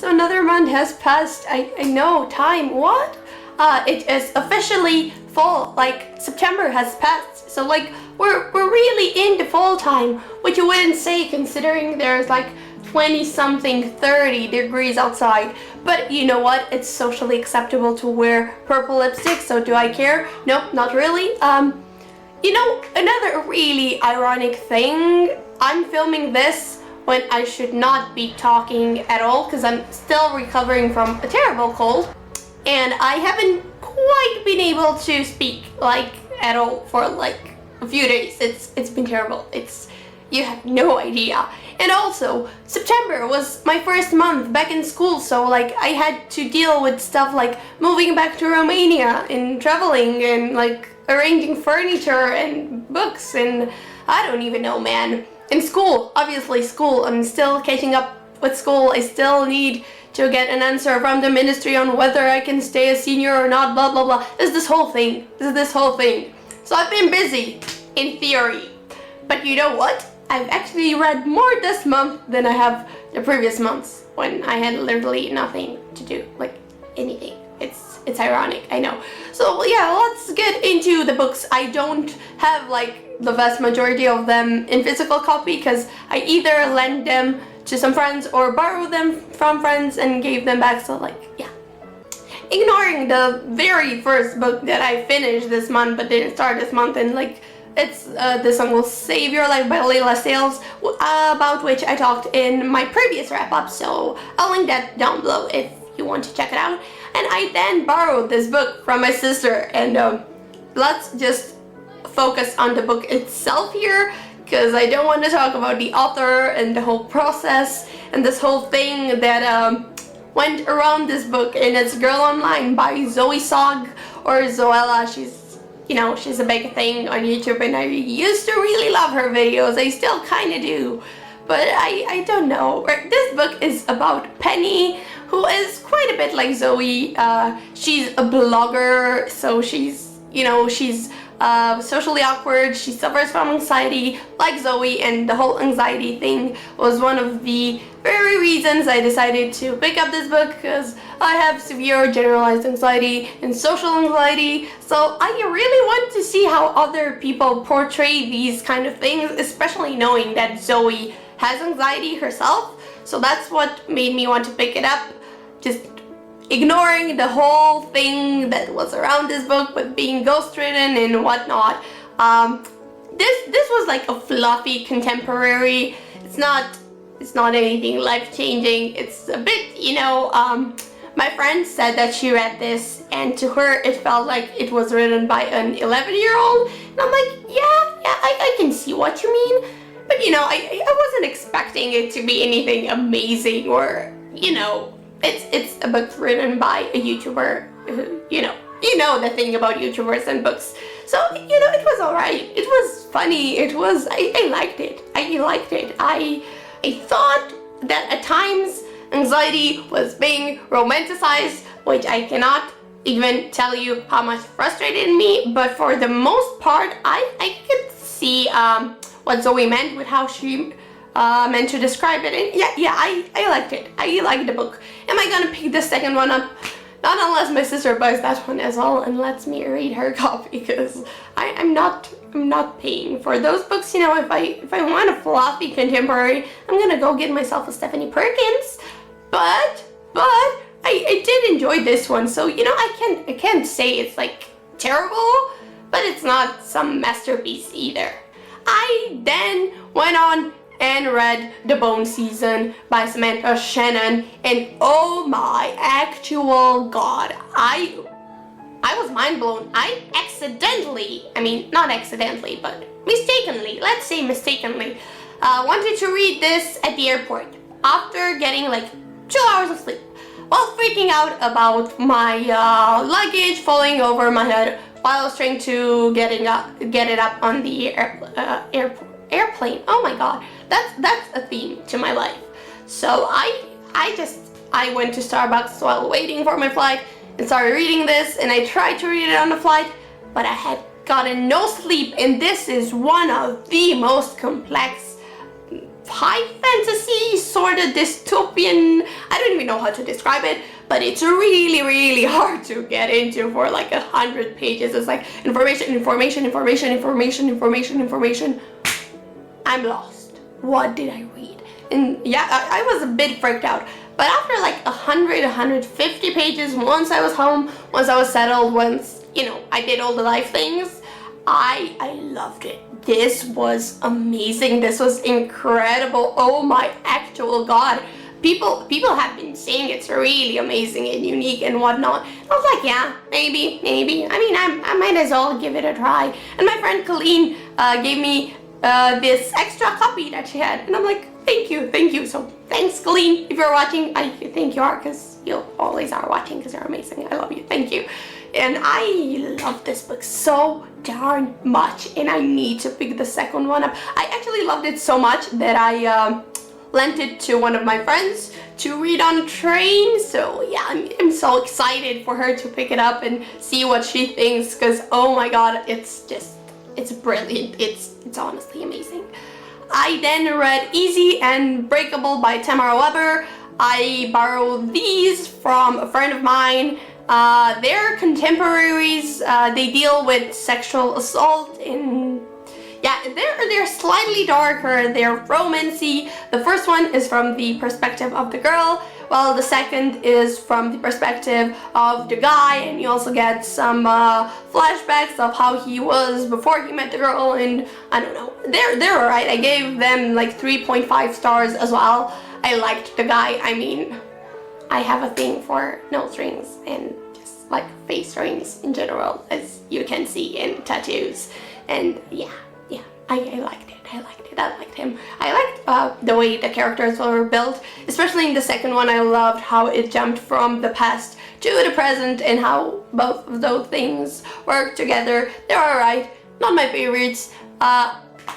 Another month has passed. I know, time, what? It is officially fall, like September has passed. So like we're really into fall time, which you wouldn't say considering there's like 20 something 30 degrees outside. But you know what? It's socially acceptable to wear purple lipstick, so do I care? Nope, not really. You know, another really ironic thing, I'm filming this when I should not be talking at all because I'm still recovering from a terrible cold and I haven't quite been able to speak like at all for like a few days. It's been terrible. You have no idea. And also, September was my first month back in school, so like I had to deal with stuff like moving back to Romania and traveling and like arranging furniture and books and I don't even know, man. In school, obviously school, I'm still catching up with school. I still need to get an answer from the ministry on whether I can stay a senior or not, blah blah blah. This whole thing. So I've been busy, in theory. But you know what? I've actually read more this month than I have the previous months when I had literally nothing to do, like anything. It's ironic, I know. So yeah, let's get into the books. I don't have like the vast majority of them in physical copy because I either lend them to some friends or borrow them from friends and gave them back, so like, yeah. Ignoring the very first book that I finished this month but didn't start this month, and like, it's The Song Will Save Your Life by Layla Sales, about which I talked in my previous wrap-up, so I'll link that down below if you want to check it out. And I then borrowed this book from my sister, and let's just focus on the book itself here, because I don't want to talk about the author and the whole process and this whole thing that went around this book. And it's Girl Online by Zoe Sog, or Zoella. She's a big thing on YouTube, and I used to really love her videos. I still kind of do, but I don't know. This book is about Penny, who is quite a bit like Zoe. She's a blogger, so she's socially awkward. She suffers from anxiety like Zoe, and the whole anxiety thing was one of the very reasons I decided to pick up this book, because I have severe generalized anxiety and social anxiety, so I really want to see how other people portray these kind of things, especially knowing that Zoe has anxiety herself. So that's what made me want to pick it up, just ignoring the whole thing that was around this book with being ghost-ridden and whatnot. This was like a fluffy contemporary. It's not anything life-changing. It's a bit, my friend said that she read this and to her it felt like it was written by an 11-year-old. And I'm like, yeah, I can see what you mean. But I wasn't expecting it to be anything amazing or, it's a book written by a YouTuber who, you know the thing about YouTubers and books. So, it was alright. It was funny. I liked it. I thought that at times anxiety was being romanticized, which I cannot even tell you how much frustrated me, but for the most part, I could see what Zoe meant with how she meant to describe it. And yeah, I liked it. I liked the book. Am I gonna pick the second one up? Not unless my sister buys that one as well and lets me read her copy, because I'm not paying for those books. If I want a fluffy contemporary, I'm gonna go get myself a Stephanie Perkins. But I did enjoy this one, so I can't say it's like terrible, but it's not some masterpiece either. I then went on and read The Bone Season by Samantha Shannon, and oh my actual god, I was mind blown. I not accidentally, but mistakenly, let's say mistakenly, wanted to read this at the airport after getting like 2 hours of sleep while freaking out about my luggage falling over my head while I was trying to get it up on the airplane. Oh my god, that's a theme to my life. So I went to Starbucks while waiting for my flight and started reading this, and I tried to read it on the flight, but I had gotten no sleep, and this is one of the most complex high fantasy, sort of dystopian. I don't even know how to describe it, but it's really, really hard to get into for like 100 pages. It's like information, information, information, information, information, information. I'm lost. What did I read? And yeah, I was a bit freaked out. But after like 100, 150 pages, once I was home, once I was settled, once, you know, I did all the life things, I loved it. This was amazing. This was incredible. Oh my actual God. People have been saying it's really amazing and unique and whatnot. I was like, yeah, maybe. I mean, I might as well give it a try. And my friend Colleen gave me this extra copy that she had. And I'm like, thank you. So thanks, Colleen. If you're watching, I think you are, because you always are watching, because you're amazing. I love you. Thank you. And I love this book so darn much, and I need to pick the second one up. I actually loved it so much that I lent it to one of my friends to read on a train. So yeah, I'm so excited for her to pick it up and see what she thinks, because oh my God, it's brilliant. It's honestly amazing. I then read Easy and Breakable by Tamara Weber. I borrowed these from a friend of mine. They're contemporaries. They deal with sexual assault in, yeah, they're slightly darker. They're romancy. The first one is from the perspective of the girl, while the second is from the perspective of the guy, and you also get some flashbacks of how he was before he met the girl, and I don't know. They're alright. I gave them like 3.5 stars as well. I liked the guy. I mean, I have a thing for nose rings and just like face rings in general, as you can see, and tattoos. And yeah, I liked it. I liked him. I liked the way the characters were built, especially in the second one. I loved how it jumped from the past to the present and how both of those things work together. They're alright. Not my favorites.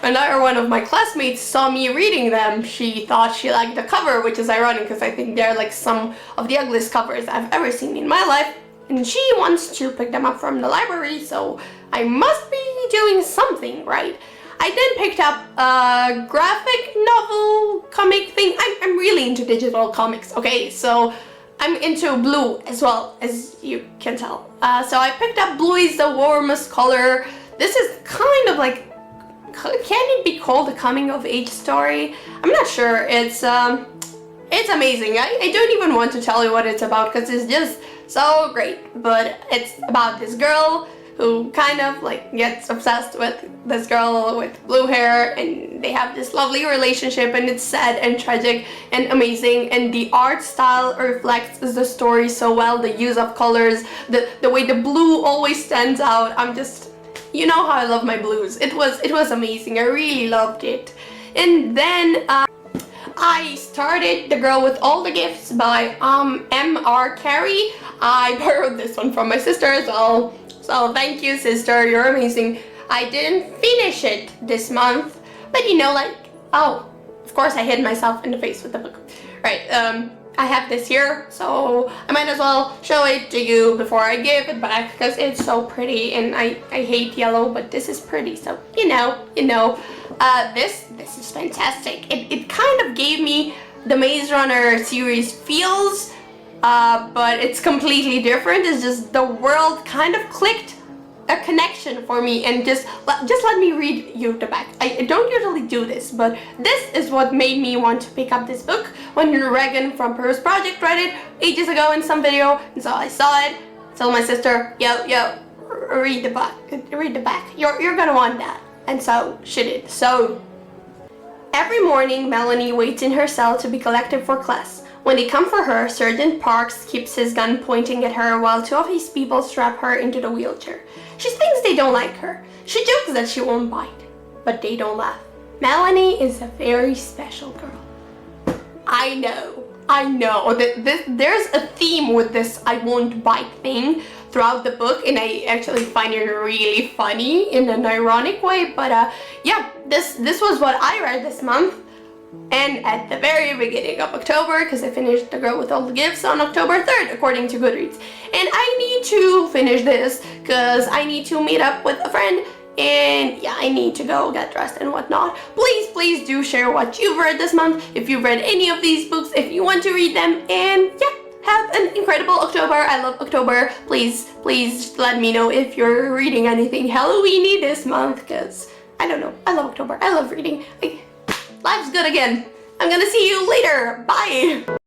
Another one of my classmates saw me reading them. She thought she liked the cover, which is ironic because I think they're like some of the ugliest covers I've ever seen in my life. And she wants to pick them up from the library, so I must be doing something right. I then picked up a graphic novel comic thing. I'm really into digital comics, okay? So I'm into blue as well, as you can tell. So I picked up Blue is the Warmest Color. This is kind of like, can it be called a coming of age story? I'm not sure. It's amazing. I don't even want to tell you what it's about because it's just so great. But it's about this girl who kind of like gets obsessed with this girl with blue hair, and they have this lovely relationship, and it's sad and tragic and amazing, and the art style reflects the story so well. The use of colors, the way the blue always stands out. I'm just, you know how I love my blues. It was amazing. I really loved it. And then I started The Girl with All the Gifts by M.R. Carey. I borrowed this one from my sister as well. So thank you, sister, you're amazing. I didn't finish it this month, but you know, like, oh, of course I hit myself in the face with the book. Right, I have this here, so I might as well show it to you before I give it back, because it's so pretty, and I hate yellow, but this is pretty, so you know. This is fantastic. It kind of gave me the Maze Runner series feels, but it's completely different. It's just the world kind of clicked a connection for me, and just let me read you the back. I don't usually do this, but this is what made me want to pick up this book when Regan from Paris Project read it ages ago in some video, and so I saw it, told my sister, yo, read the back, you're gonna want that, and so she did. So every morning Melanie waits in her cell to be collected for class. When they come for her, Sergeant Parks keeps his gun pointing at her while two of his people strap her into the wheelchair. She thinks they don't like her. She jokes that she won't bite, but they don't laugh. Melanie is a very special girl. I know. There's a theme with this I won't bite thing throughout the book, and I actually find it really funny in an ironic way, but yeah, this was what I read this month. And at the very beginning of October, because I finished The Girl with All the Gifts on October 3rd, according to Goodreads. And I need to finish this, because I need to meet up with a friend and yeah, I need to go get dressed and whatnot. Please do share what you've read this month, if you've read any of these books, if you want to read them, and yeah, have an incredible October. I love October. Please let me know if you're reading anything Halloweeny this month, because I don't know, I love October. I love reading. Life's good again. I'm gonna see you later. Bye.